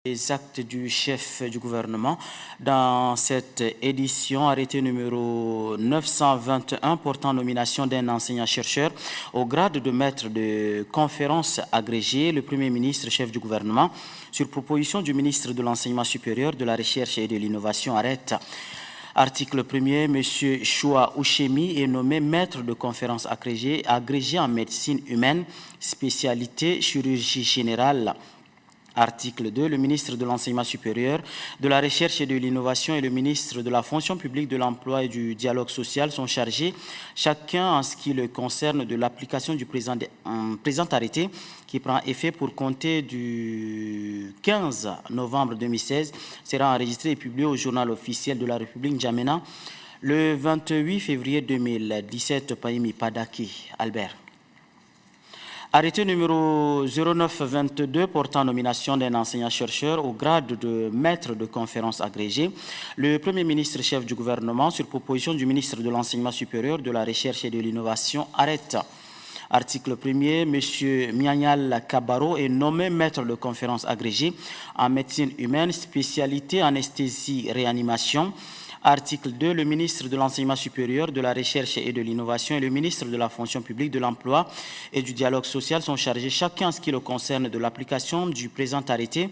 Les actes du chef du gouvernement dans cette édition, arrêté numéro 921 portant nomination d'un enseignant-chercheur au grade de maître de conférence agrégé. Le Premier ministre, chef du gouvernement, sur proposition du ministre de l'Enseignement supérieur, de la Recherche et de l'Innovation, arrête. Article 1er, M. Choua Ouchemi est nommé maître de conférence agrégé en médecine humaine, spécialité chirurgie générale. Article 2. Le ministre de l'Enseignement supérieur, de la Recherche et de l'Innovation et le ministre de la Fonction publique, de l'Emploi et du Dialogue social sont chargés, chacun en ce qui le concerne, de l'application du présent arrêté qui prend effet pour compter du 15 novembre 2016, sera enregistré et publié au journal officiel de la République N'Djamena le 28 février 2017. Paimi Padaki, Albert. Arrêté numéro 0922 portant nomination d'un enseignant-chercheur au grade de maître de conférence agrégé. Le Premier ministre, chef du gouvernement, sur proposition du ministre de l'Enseignement supérieur, de la Recherche et de l'Innovation, arrête. Article 1er, M. Miagnal Kabaro est nommé maître de conférence agrégé en médecine humaine, spécialité anesthésie-réanimation. Article 2. Le ministre de l'Enseignement supérieur, de la Recherche et de l'Innovation et le ministre de la Fonction publique, de l'Emploi et du Dialogue social sont chargés, chacun en ce qui le concerne, de l'application du présent arrêté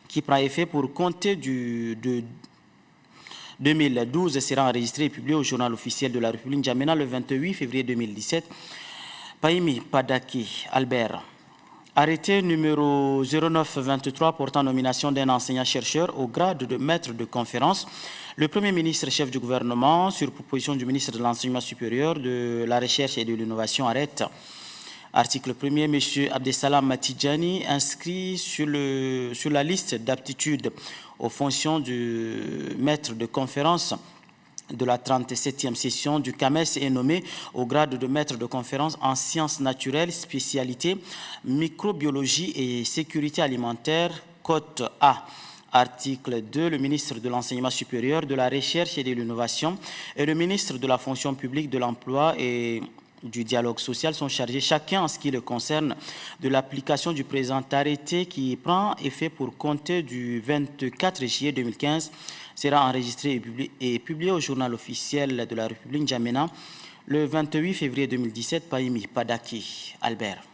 qui prend effet pour compter de 2012 et sera enregistré et publié au journal officiel de la République N'Djamena le 28 février 2017. Paimi Padaki, Albert. Arrêté numéro 0923 portant nomination d'un enseignant-chercheur au grade de maître de conférence. Le Premier ministre, chef du gouvernement, sur proposition du ministre de l'Enseignement supérieur, de la Recherche et de l'Innovation, arrête. Article 1er, M. Abdesalam Matidjani, inscrit sur la liste d'aptitude aux fonctions du maître de conférence de la 37e session du CAMES est nommé au grade de maître de conférence en sciences naturelles, spécialité microbiologie et sécurité alimentaire, cote A. Article 2. Le ministre de l'Enseignement supérieur, de la Recherche et de l'Innovation et le ministre de la Fonction publique, de l'Emploi et du Dialogue social sont chargés, chacun en ce qui le concerne, de l'application du présent arrêté qui prend effet pour compter du 24 juillet 2015, sera enregistré et publié au journal officiel de la République N'Djamena le 28 février 2017. Paimi Padaki, Albert.